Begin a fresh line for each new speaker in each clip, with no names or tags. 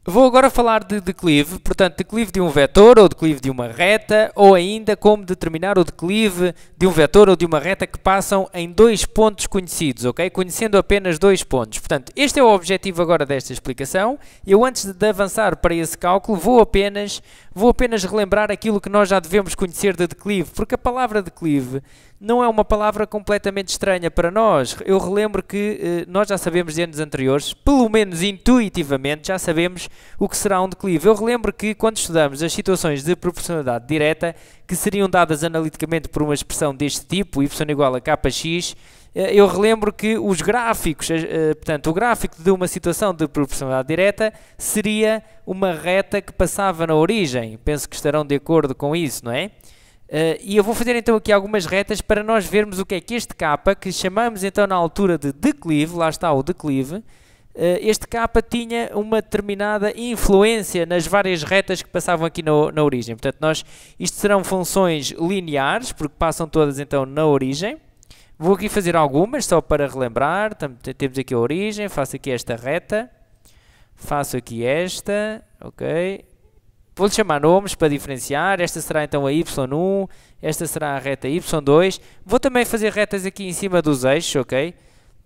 Vou agora falar de declive, portanto, declive de um vetor ou declive de uma reta, ou ainda como determinar o declive de um vetor ou de uma reta que passam em dois pontos conhecidos, ok? Conhecendo apenas dois pontos. Portanto, este é o objetivo agora desta explicação. Eu, antes de avançar para esse cálculo, vou apenas relembrar aquilo que nós já devemos conhecer de declive, porque a palavra declive não é uma palavra completamente estranha para nós. Eu relembro que nós já sabemos de anos anteriores, pelo menos intuitivamente, já sabemos o que será um declive. Eu relembro que quando estudamos as situações de proporcionalidade direta, que seriam dadas analiticamente por uma expressão deste tipo, y igual a kx, eu relembro que os gráficos, portanto, o gráfico de uma situação de proporcionalidade direta seria uma reta que passava na origem. Penso que estarão de acordo com isso, não é? E eu vou fazer então aqui algumas retas para nós vermos o que é que este k, que chamamos então na altura de declive, lá está o declive, este k tinha uma determinada influência nas várias retas que passavam aqui na origem. Portanto, isto serão funções lineares, porque passam todas então na origem. Vou aqui fazer algumas, só para relembrar. Temos aqui a origem, faço aqui esta reta, faço aqui esta, ok? Vou-lhe chamar nomes para diferenciar. Esta será então a y1, esta será a reta y2. Vou também fazer retas aqui em cima dos eixos, ok?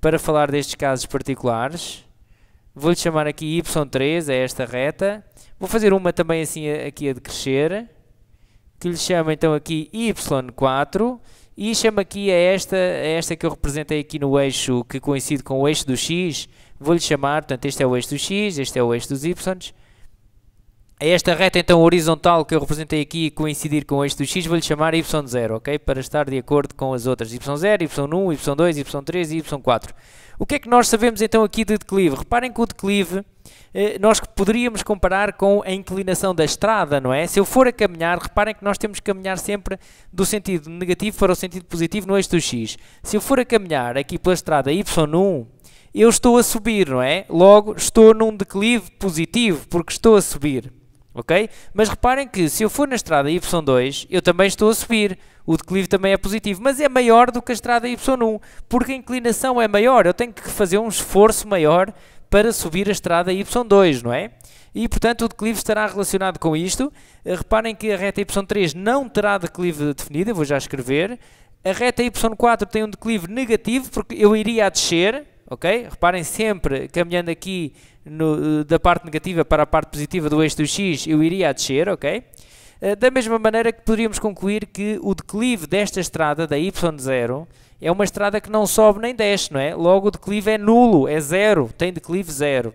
Para falar destes casos particulares. Vou-lhe chamar aqui y3, é esta reta. Vou fazer uma também assim aqui a decrescer, que lhe chamo então aqui y4. E chamo aqui a esta que eu representei aqui no eixo, que coincide com o eixo do x. Vou-lhe chamar, portanto, este é o eixo do x, este é o eixo dos y. A esta reta então horizontal que eu representei aqui coincidir com o eixo do x, vou-lhe chamar y0, ok? Para estar de acordo com as outras, y0, y1, y2, y3 e y4. O que é que nós sabemos então aqui de declive? Reparem que o declive nós poderíamos comparar com a inclinação da estrada, não é? Se eu for a caminhar, reparem que nós temos que caminhar sempre do sentido negativo para o sentido positivo no eixo do x. Se eu for a caminhar aqui pela estrada y1, eu estou a subir, não é? Logo, estou num declive positivo, porque estou a subir. Ok? Mas reparem que se eu for na estrada y2, eu também estou a subir. O declive também é positivo, mas é maior do que a estrada y1, porque a inclinação é maior. Eu tenho que fazer um esforço maior para subir a estrada y2, não é? E, portanto, o declive estará relacionado com isto. Reparem que a reta y3 não terá declive definido, eu vou já escrever. A reta y4 tem um declive negativo, porque eu iria a descer, ok? Reparem sempre, caminhando aqui da parte negativa para a parte positiva do eixo do x, eu iria a descer, ok? Da mesma maneira que poderíamos concluir que o declive desta estrada, da y0, é uma estrada que não sobe nem desce, não é? Logo o declive é nulo, é zero, tem declive zero.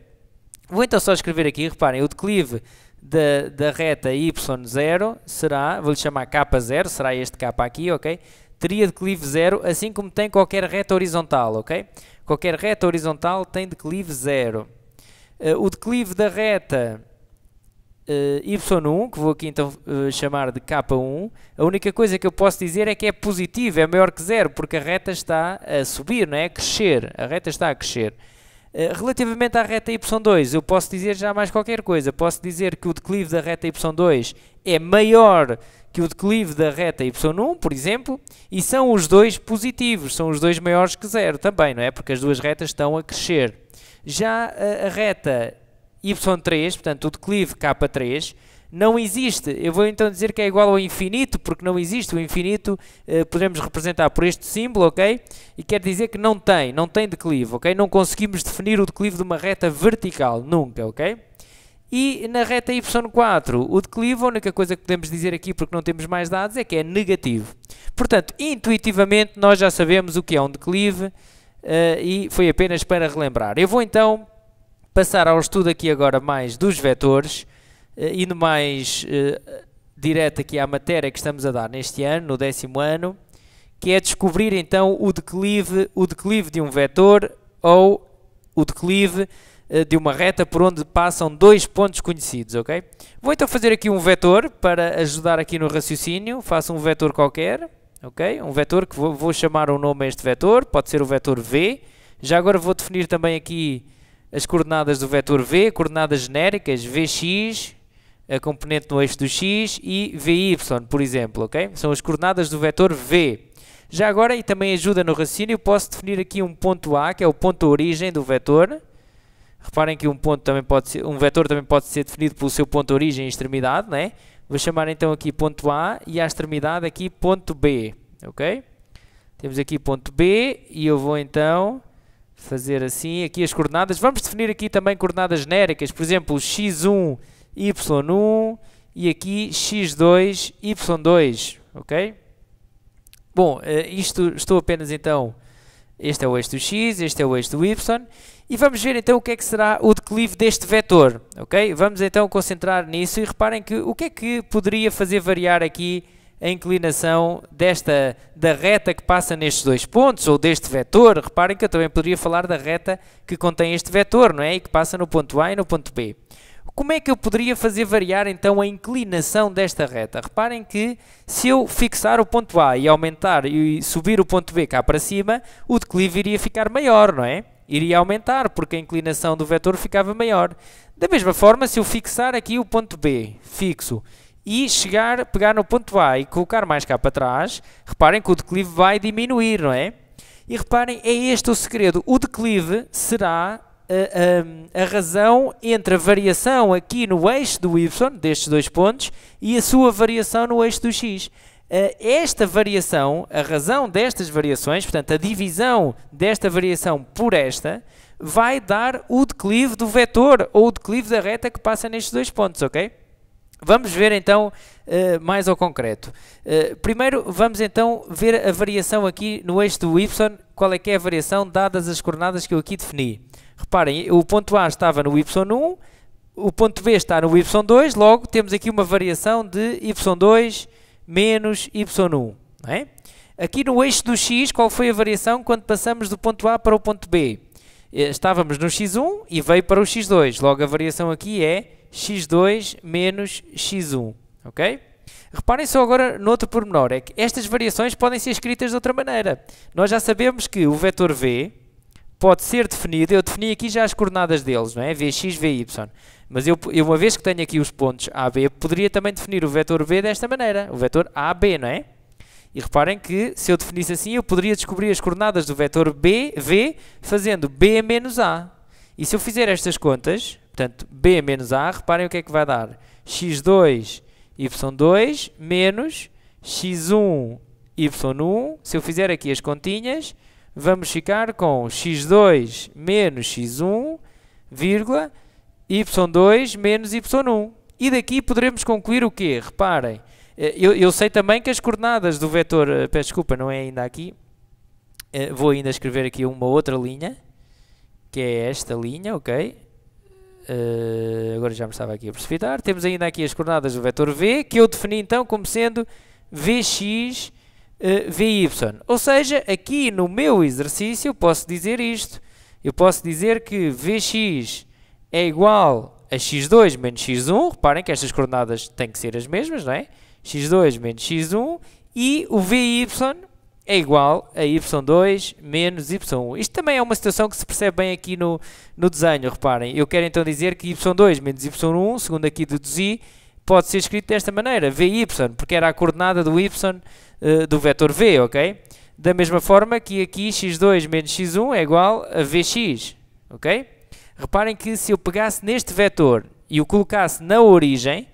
Vou então só escrever aqui, reparem, o declive da reta y0 será, vou-lhe chamar k0, será este k aqui, ok? Teria declive zero, assim como tem qualquer reta horizontal, ok? Qualquer reta horizontal tem declive zero. O declive da reta y1, que vou aqui então chamar de k1, a única coisa que eu posso dizer é que é positivo, é maior que zero, porque a reta está a subir, não é? A crescer, a reta está a crescer. Relativamente à reta y2, eu posso dizer já mais qualquer coisa. Posso dizer que o declive da reta y2 é maior que o declive da reta y1, por exemplo, e são os dois positivos, são os dois maiores que zero também, não é? Porque as duas retas estão a crescer. Já a reta y3, portanto o declive k3, não existe. Eu vou então dizer que é igual ao infinito, porque não existe. O infinito podemos representar por este símbolo, ok? E quer dizer que não tem declive, ok? Não conseguimos definir o declive de uma reta vertical, nunca, ok? E na reta y4, o declive, a única coisa que podemos dizer aqui, porque não temos mais dados, é que é negativo. Portanto, intuitivamente, nós já sabemos o que é um declive e foi apenas para relembrar. Eu vou então passar ao estudo aqui agora mais dos vetores, indo mais direto aqui à matéria que estamos a dar neste ano, no 10º ano, que é descobrir então o declive de um vetor ou o declive de uma reta por onde passam dois pontos conhecidos, ok? Vou então fazer aqui um vetor para ajudar aqui no raciocínio. Faço um vetor qualquer, ok? Um vetor que vou chamar um nome a este vetor, pode ser o vetor V. Já agora vou definir também aqui as coordenadas do vetor V, coordenadas genéricas, Vx, a componente no eixo do x, e Vy, por exemplo, ok? São as coordenadas do vetor V. Já agora, e também ajuda no raciocínio, posso definir aqui um ponto A, que é o ponto de origem do vetor, Reparem que um ponto também pode ser, um vetor também pode ser definido pelo seu ponto de origem e extremidade, não é? Vou chamar então aqui ponto A e à extremidade aqui ponto B, ok? Temos aqui ponto B e eu vou então fazer assim, aqui as coordenadas. Vamos definir aqui também coordenadas genéricas, por exemplo, x1, y1 e aqui x2, y2, ok? Bom, estou apenas então, este é o eixo do x, este é o eixo do y, e vamos ver então o que é que será o declive deste vetor, ok? Vamos então concentrar nisso e reparem que o que é que poderia fazer variar aqui a inclinação da reta que passa nestes dois pontos, ou deste vetor. Reparem que eu também poderia falar da reta que contém este vetor, não é? E que passa no ponto A e no ponto B. Como é que eu poderia fazer variar então a inclinação desta reta? Reparem que se eu fixar o ponto A e aumentar e subir o ponto B cá para cima, o declive iria ficar maior, não é? Iria aumentar, porque a inclinação do vetor ficava maior. Da mesma forma, se eu fixar aqui o ponto B, fixo, e pegar no ponto A e colocar mais cá para trás, reparem que o declive vai diminuir, não é? E reparem, é este o segredo. O declive será a razão entre a variação aqui no eixo do y, destes dois pontos, e a sua variação no eixo do x. Esta variação, a razão destas variações, portanto, a divisão desta variação por esta, vai dar o declive do vetor, ou o declive da reta que passa nestes dois pontos, ok? Vamos ver então mais ao concreto. Primeiro vamos então ver a variação aqui no eixo do y, qual é que é a variação dadas as coordenadas que eu aqui defini. Reparem, o ponto A estava no y1, o ponto B está no y2, logo temos aqui uma variação de y2 menos y1. Não é? Aqui no eixo do x, qual foi a variação quando passamos do ponto A para o ponto B? Estávamos no x1 e veio para o x2, logo a variação aqui é x2 menos x1, ok? Reparem só agora noutro pormenor, é que estas variações podem ser escritas de outra maneira. Nós já sabemos que o vetor v pode ser definido, eu defini aqui já as coordenadas deles, não é? Vx, vy. Mas eu uma vez que tenho aqui os pontos A, B, poderia também definir o vetor v desta maneira, o vetor AB, não é? E reparem que se eu definisse assim, eu poderia descobrir as coordenadas do vetor v fazendo B menos A. E se eu fizer estas contas, portanto, B menos A, reparem o que é que vai dar. x2, y2 menos x1, y1. Se eu fizer aqui as continhas, vamos ficar com x2 menos x1, vírgula, y2 menos y1. E daqui poderemos concluir o quê? Reparem, eu sei também que as coordenadas do vetor, peço desculpa, não é ainda aqui, vou ainda escrever aqui uma outra linha, que é esta linha, ok? Agora já me estava aqui a precipitar. Temos ainda aqui as coordenadas do vetor v, que eu defini então como sendo vx, vy. Ou seja, aqui no meu exercício eu posso dizer isto. Eu posso dizer que vx é igual a x2 menos x1. Reparem que estas coordenadas têm que ser as mesmas, não é? x2 menos x1 e o vy é igual a y2 menos y1. Isto também é uma situação que se percebe bem aqui no desenho, reparem. Eu quero então dizer que y2 menos y1, segundo aqui deduzi, pode ser escrito desta maneira, vy, porque era a coordenada do y do vetor v, ok? Da mesma forma que aqui x2 menos x1 é igual a vx, ok? Reparem que se eu pegasse neste vetor e o colocasse na origem,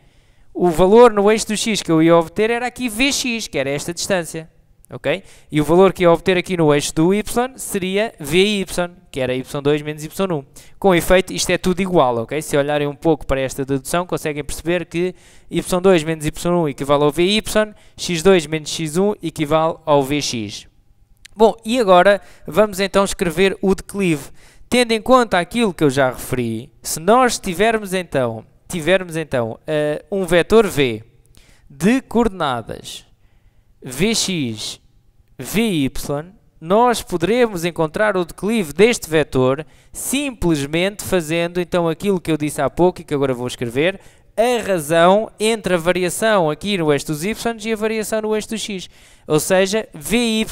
o valor no eixo do x que eu ia obter era aqui vx, que era esta distância. Okay? E o valor que ia obter aqui no eixo do y seria vy, que era y2 menos y1. Com efeito, isto é tudo igual, ok? Se olharem um pouco para esta dedução, conseguem perceber que y2 menos y1 equivale ao vy, x2 menos x1 equivale ao vx. Bom, e agora vamos então escrever o declive. Tendo em conta aquilo que eu já referi, se nós tivermos então um vetor v de coordenadas vx, vy, nós poderemos encontrar o declive deste vetor simplesmente fazendo então aquilo que eu disse há pouco e que agora vou escrever, a razão entre a variação aqui no eixo dos y e a variação no eixo do x. Ou seja, vy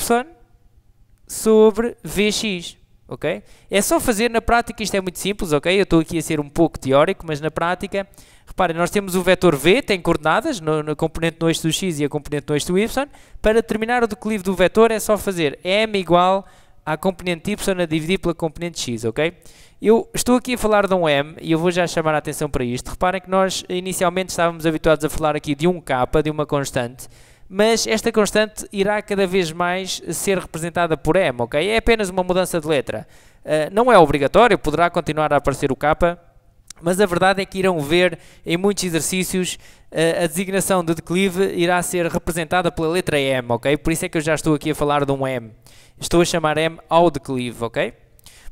sobre vx. Ok? É só fazer na prática, isto é muito simples, ok? Eu estou aqui a ser um pouco teórico, mas na prática, reparem, nós temos o vetor v, tem coordenadas, no componente no eixo do x e a componente no eixo do y. Para determinar o declive do vetor é só fazer m igual à componente y a dividir pela componente x, ok? Eu estou aqui a falar de um M e eu vou já chamar a atenção para isto. Reparem que nós inicialmente estávamos habituados a falar aqui de um K, de uma constante, mas esta constante irá cada vez mais ser representada por M, ok? É apenas uma mudança de letra. Não é obrigatório, poderá continuar a aparecer o K, mas a verdade é que irão ver em muitos exercícios a designação de declive irá ser representada pela letra M, ok? Por isso é que eu já estou aqui a falar de um M. Estou a chamar M ao declive, ok?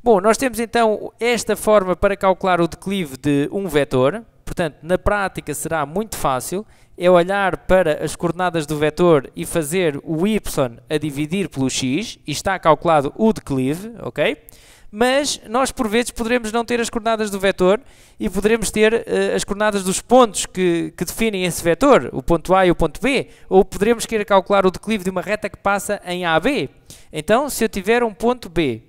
Bom, nós temos então esta forma para calcular o declive de um vetor. Portanto, na prática será muito fácil. É olhar para as coordenadas do vetor e fazer o y a dividir pelo x. E está calculado o declive, ok? Mas nós por vezes poderemos não ter as coordenadas do vetor e poderemos ter as coordenadas dos pontos que definem esse vetor, o ponto A e o ponto B, ou poderemos querer calcular o declive de uma reta que passa em AB. Então, se eu tiver um ponto B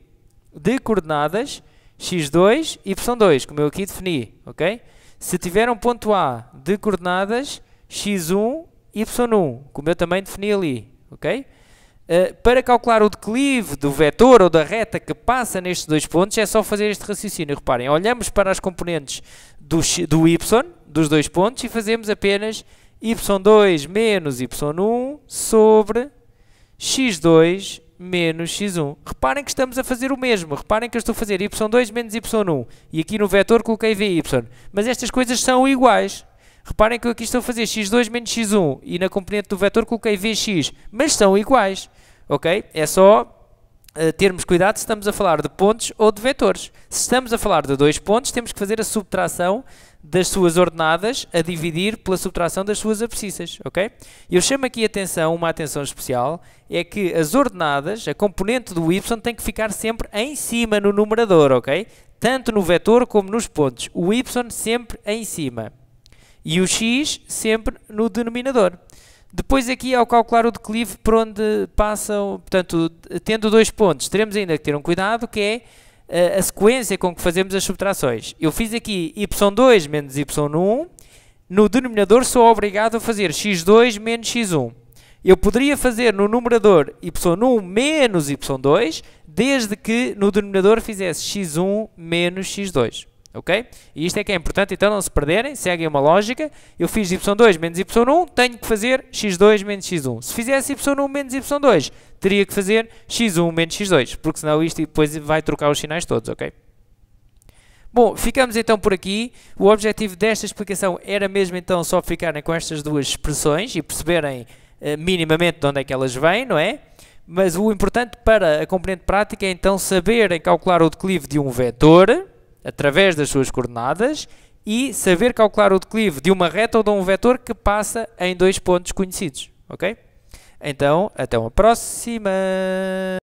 de coordenadas x2, y2, como eu aqui defini, ok? Se tiver um ponto A de coordenadas x1, y1, como eu também defini ali, ok? Para calcular o declive do vetor ou da reta que passa nestes dois pontos, é só fazer este raciocínio. Reparem, olhamos para as componentes do y, dos dois pontos, e fazemos apenas y2 menos y1 sobre x2 menos x1. Reparem que estamos a fazer o mesmo. Reparem que eu estou a fazer y2 menos y1. E aqui no vetor coloquei vy. Mas estas coisas são iguais. Reparem que eu aqui estou a fazer x2 menos x1 e na componente do vetor coloquei vx, mas são iguais, ok? É só termos cuidado se estamos a falar de pontos ou de vetores. Se estamos a falar de dois pontos, temos que fazer a subtração das suas ordenadas a dividir pela subtração das suas abscissas, ok? Eu chamo aqui uma atenção especial, é que as ordenadas, a componente do y tem que ficar sempre em cima no numerador, ok? Tanto no vetor como nos pontos. O y sempre em cima. E o x sempre no denominador. Depois aqui, ao calcular o declive por onde passam, portanto, tendo dois pontos, teremos ainda que ter um cuidado, que é a sequência com que fazemos as subtrações. Eu fiz aqui y2 menos y1, no denominador sou obrigado a fazer x2 menos x1. Eu poderia fazer no numerador y1 menos y2, desde que no denominador fizesse x1 menos x2. Ok? E isto é que é importante, então não se perderem, seguem uma lógica. Eu fiz y2 menos y1, tenho que fazer x2 menos x1. Se fizesse y1 menos y2, teria que fazer x1 menos x2, porque senão isto depois vai trocar os sinais todos, ok? Bom, ficamos então por aqui. O objetivo desta explicação era mesmo então só ficarem com estas duas expressões e perceberem minimamente de onde é que elas vêm, não é? Mas o importante para a componente prática é então saberem calcular o declive de um vetor através das suas coordenadas e saber calcular o declive de uma reta ou de um vetor que passa em dois pontos conhecidos, ok? Então, até uma próxima!